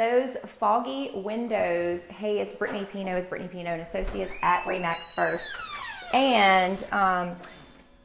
those Foggy Windows. Hey, it's Brittney Pino with Brittney Pino and Associates at Remax First. And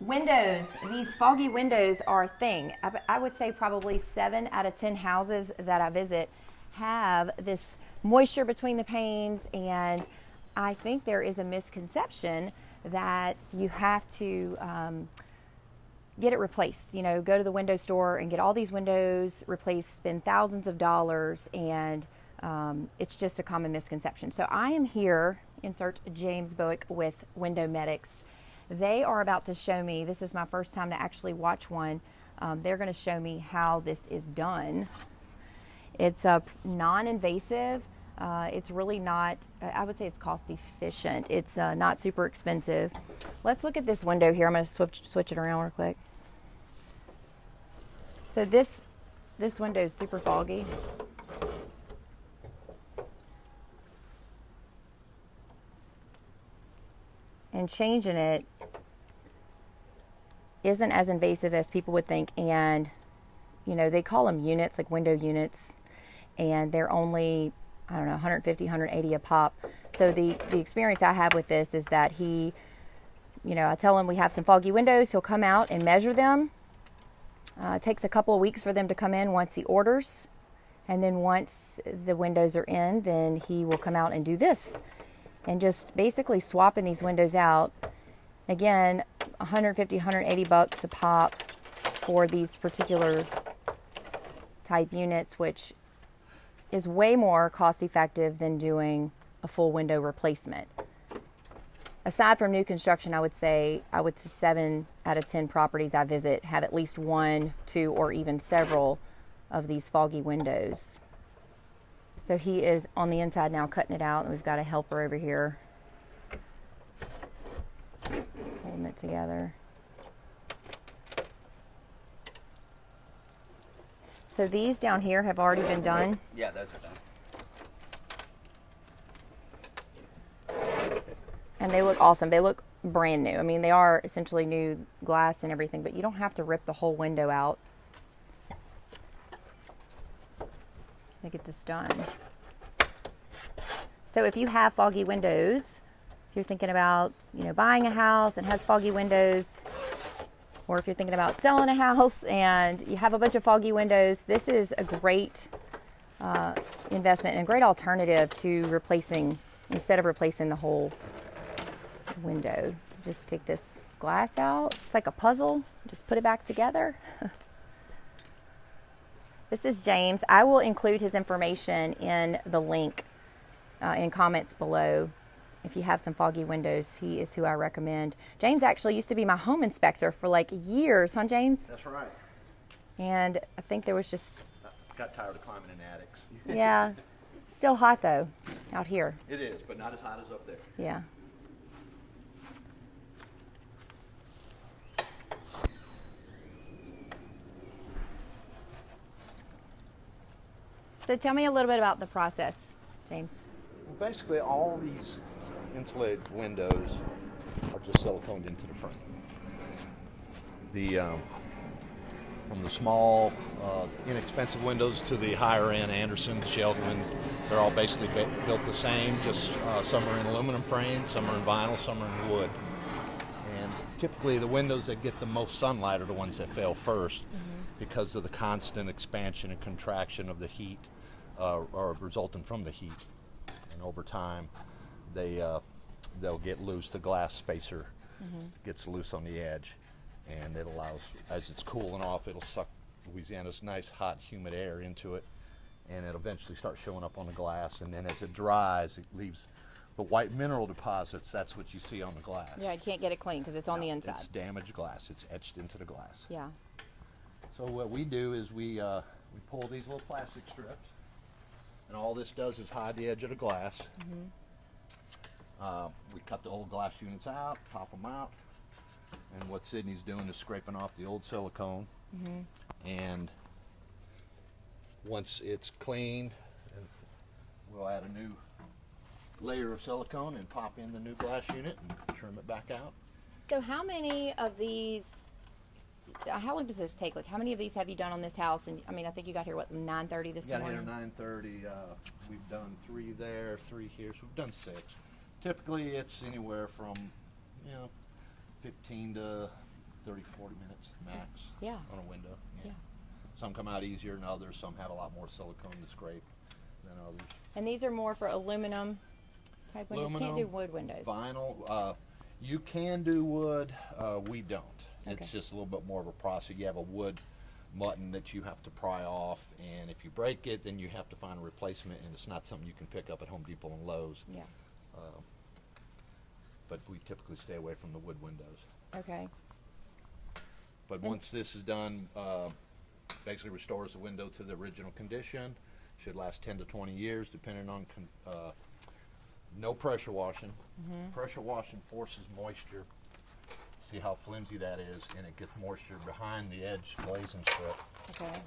windows, these Foggy Windows are a thing. I would say probably 7 out of 10 houses that I visit have this moisture between the panes, and I think there is a misconception that you have to get it replaced. You know, go to the window store and get all these windows replaced, spend thousands of dollars, and it's just a common misconception. So I am here, insert James Bohac with Window Medics. They are about to show me, this is my first time to actually watch one, they're going to show me how this is done. It's non-invasive. It's really not, I would say it's cost efficient. It's not super expensive. Let's look at this window here. I'm going to switch it around real quick. So this window is super foggy. And changing it isn't as invasive as people would think. And, you know, they call them units, like window units, and they're only, I don't know, 150, 180 a pop. So the experience I have with this is that he, you know, I tell him we have some foggy windows. He'll come out and measure them. It takes a couple of weeks for them to come in once he orders. And then once the windows are in, then he will come out and do this. And just basically swapping these windows out. Again, 150, 180 bucks a pop for these particular type units, which is way more cost effective than doing a full window replacement. Aside from new construction, I would say 7 out of 10 properties I visit have at least 1, 2, or even several of these foggy windows. So he is on the inside now cutting it out, and we've got a helper over here holding it together. So these down here have already been done. Yeah, those are done. And they look awesome. They look brand new. I mean, they are essentially new glass and everything, but you don't have to rip the whole window out to get this done. So if you have foggy windows, if you're thinking about, you know, buying a house and has foggy windows, or if you're thinking about selling a house and you have a bunch of foggy windows, this is a great investment and a great alternative to replacing, instead of replacing the whole window. Just take this glass out. It's like a puzzle. Just put it back together. This is James. I will include his information in the link in comments below. If you have some foggy windows, he is who I recommend. James actually used to be my home inspector for like years, huh, James? That's right. And I think there was just... I got tired of climbing in attics. Yeah. Still hot, though, out here. It is, but not as hot as up there. Yeah. So tell me a little bit about the process, James. Well, basically, all these insulated windows are just siliconed into the frame. From the small, inexpensive windows to the higher end Anderson, Sheldon, they're all basically built the same. Just some are in aluminum frames, some are in vinyl, some are in wood. And typically, the windows that get the most sunlight are the ones that fail first, because of the constant expansion and contraction of the heat, or resulting from the heat. And over time, they'll get loose. The glass spacer gets loose on the edge, and it allows, as it's cooling off, it'll suck Louisiana's nice, hot, humid air into it, and it'll eventually start showing up on the glass. And then as it dries, it leaves the white mineral deposits. That's what you see on the glass. Yeah, you can't get it clean because it's on the inside. It's damaged glass. It's etched into the glass. Yeah. So what we do is we pull these little plastic strips, and all this does is hide the edge of the glass. We cut the old glass units out, pop them out, and what Sydney's doing is scraping off the old silicone. And once it's cleaned, we'll add a new layer of silicone and pop in the new glass unit and trim it back out. So how many of these how long does this take? Like, how many of these have you done on this house? And I mean, I think you got here, what, 9:30 this Got morning? here at 9:30. We've done 3 there, 3 here, so we've done 6. Typically, it's anywhere from, 15 to 30, 40 minutes max. Yeah. On a window. Yeah. Some come out easier than others. Some have a lot more silicone to scrape than others. And these are more for aluminum type windows. You can't do wood windows. Vinyl. You can do wood. We don't. Okay. It's just a little bit more of a process. You have a wood mutton that you have to pry off, and if you break it, then you have to find a replacement, and it's not something you can pick up at Home Depot and Lowe's. Yeah. But we typically stay away from the wood windows. Okay. But once this is done, basically restores the window to the original condition. Should last 10 to 20 years, depending on no pressure washing. Pressure washing forces moisture. See how flimsy that is, and it gets moisture behind the edge glazing strip. Okay.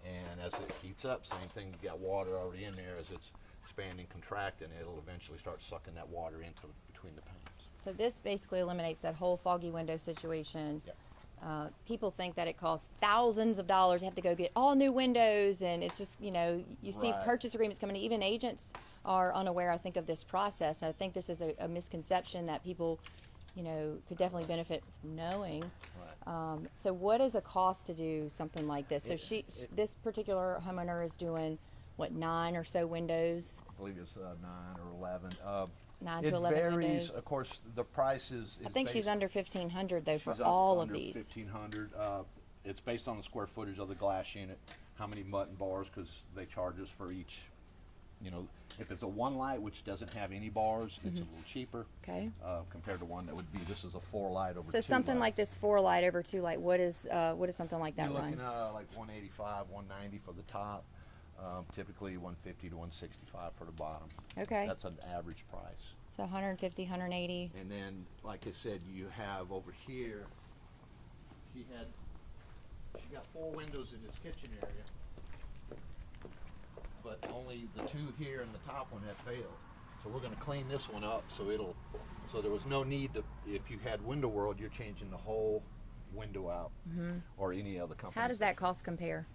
And as it heats up, same thing, you got water already in there. As it's expanding, contracting, it'll eventually start sucking that water into between the panes. So this basically eliminates that whole foggy window situation. Yep. People think that it costs thousands of dollars to have to go get all new windows, and it's just, you see Right. purchase agreements coming. Even agents are unaware, I think, of this process. I think this is a misconception that people, could definitely benefit from knowing. Right. So what is a cost to do something like this? So this particular homeowner is doing, what, 9 or so windows? I believe it's 9 or 11. 9 it to 11 varies. windows. Of course, the price is I think she's under 1,500 though for she's all of under these. 1,500. It's based on the square footage of the glass unit, how many mutton bars, because they charge us for each. If it's a one light which doesn't have any bars, it's a little cheaper. Okay. Compared to one that would be, this is a 4 light over 2 So something light. like this 4 light over 2 light. What is something like that You're run? looking like 185, 190 for the top. Typically 150 to 165 for the bottom. Okay. That's an average price. So 150, 180. And then, like I said, you have over here, she got 4 windows in this kitchen area, but only the 2 here and the top one had failed. So we're going to clean this one up so there was no need to, if you had Window World, you're changing the whole window out, or any other company. How does that cost compare?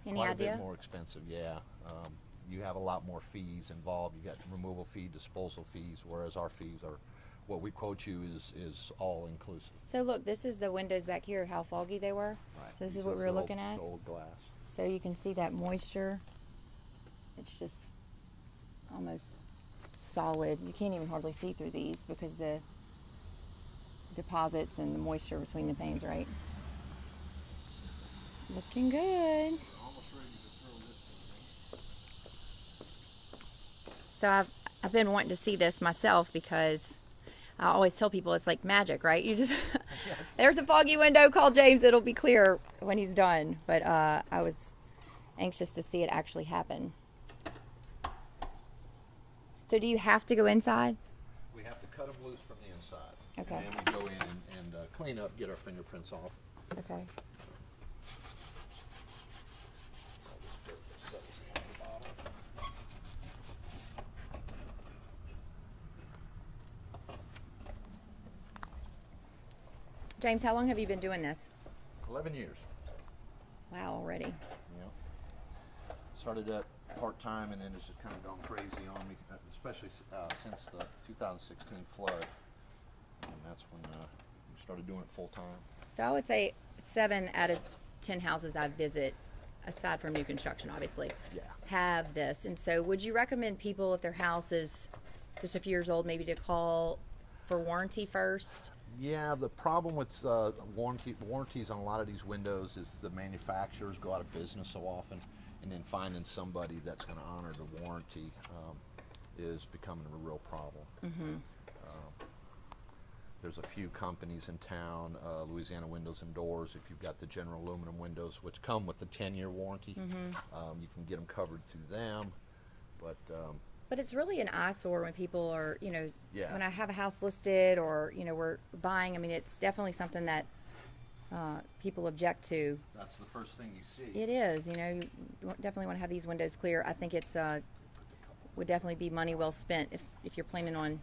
Any Quite idea? a bit more expensive, yeah. You have a lot more fees involved. You got removal fee, disposal fees, whereas our fees are, what we quote you is all inclusive. So look, this is the windows back here, how foggy they were. Right. So this is what we were looking at. The old glass. So you can see that moisture. It's just almost solid. You can't even hardly see through these because the deposits and the moisture between the panes, right? Looking good. Almost ready to throw this. So I've been wanting to see this myself because I always tell people it's like magic, right? You just there's a foggy window, call James, it'll be clear when he's done. But I was anxious to see it actually happen. So do you have to go inside? We have to cut them loose from the inside. Okay. And then we go in and clean up, get our fingerprints off. Okay. James, how long have you been doing this? 11 years. Wow, already. Yeah. Started at part-time, and then it's just kind of gone crazy on me, especially since the 2016 flood. And that's when we started doing it full-time. So I would say 7 out of 10 houses I visit, aside from new construction, obviously, Yeah. have this. And so would you recommend people, if their house is just a few years old, maybe to call for warranty first? Yeah, the problem with warranties on a lot of these windows is the manufacturers go out of business so often, and then finding somebody that's going to honor the warranty is becoming a real problem. There's a few companies in town, Louisiana Windows and Doors. If you've got the general aluminum windows, which come with a 10-year warranty, you can get them covered through them. But it's really an eyesore when people are, Yeah. when I have a house listed or, we're buying, I mean, it's definitely something that people object to. that's the first thing you see. It is, you definitely want to have these windows clear. I think it's would definitely be money well spent if you're planning on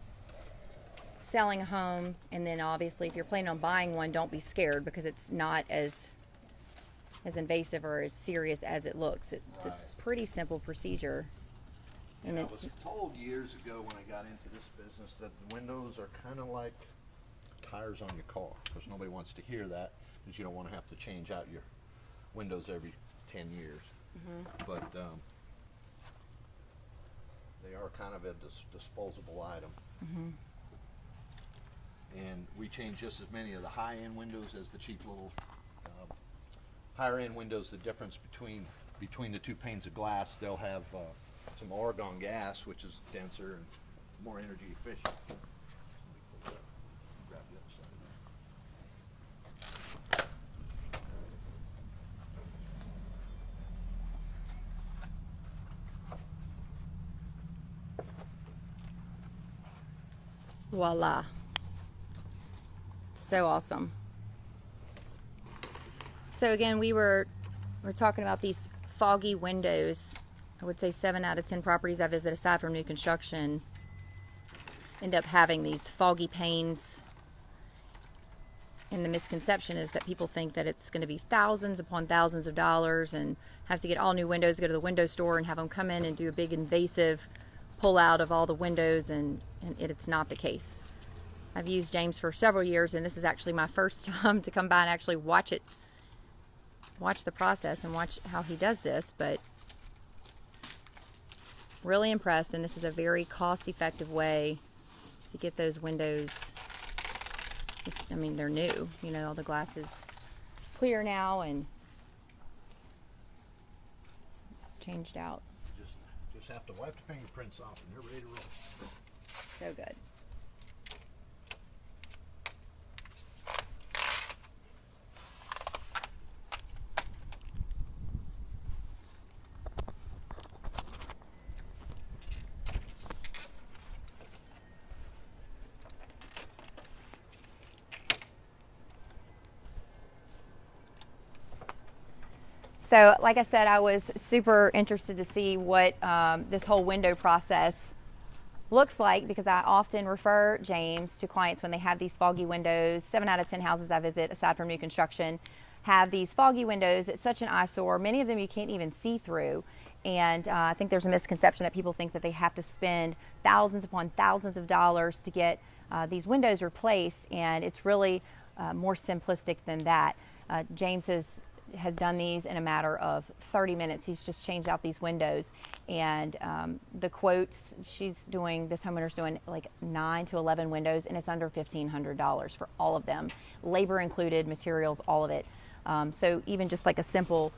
selling a home, and then obviously if you're planning on buying one, don't be scared, because it's not as invasive or as serious as it looks. It's a pretty simple procedure. And I was told years ago when I got into this business that the windows are kind of like tires on your car. Of course, nobody wants to hear that, because you don't want to have to change out your windows every 10 years. But they are kind of a disposable item. And we change just as many of the high-end windows as the cheap little higher-end windows. The difference between the two panes of glass, they'll have some argon gas, which is denser and more energy efficient. Grab the other side of that. Voila. So awesome. So again, we're talking about these foggy windows. I would say 7 out of 10 properties I visit, aside from new construction, end up having these foggy panes. And the misconception is that people think that it's going to be thousands upon thousands of dollars and have to get all new windows, go to the window store and have them come in and do a big invasive pull out of all the windows, and it's not the case. I've used James for several years, and this is actually my first time to come by and actually watch the process and watch how he does this, but really impressed. And this is a very cost-effective way to get those windows. I mean, they're new, you know, all the glass is clear now and changed out. Just have to wipe the fingerprints off and you're ready to roll. So good. So, like I said, I was super interested to see what this whole window process looks like, because I often refer James to clients when they have these foggy windows. 7 out of 10 houses I visit, aside from new construction, have these foggy windows. It's such an eyesore. Many of them you can't even see through. And I think there's a misconception that people think that they have to spend thousands upon thousands of dollars to get these windows replaced, and it's really more simplistic than that. James has done these in a matter of 30 minutes. He's just changed out these windows, and the quotes, this homeowner's doing like 9 to 11 windows, and it's under $1,500 for all of them, labor included, materials, all of it. So even just like a simple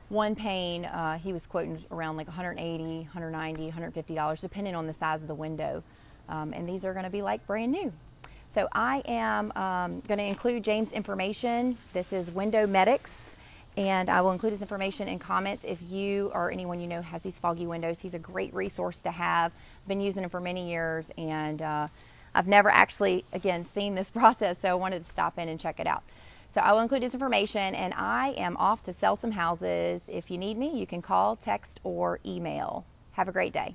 one pane, he was quoting around like $180, $190, $150, depending on the size of the window. And these are going to be like brand new. So I am going to include James' information. This is Window Medics, and I will include his information in comments if you or anyone you know has these foggy windows. He's a great resource to have. Been using him for many years, and I've never actually, again, seen this process, so I wanted to stop in and check it out. So I will include his information, and I am off to sell some houses. If you need me, you can call, text, or email. Have a great day.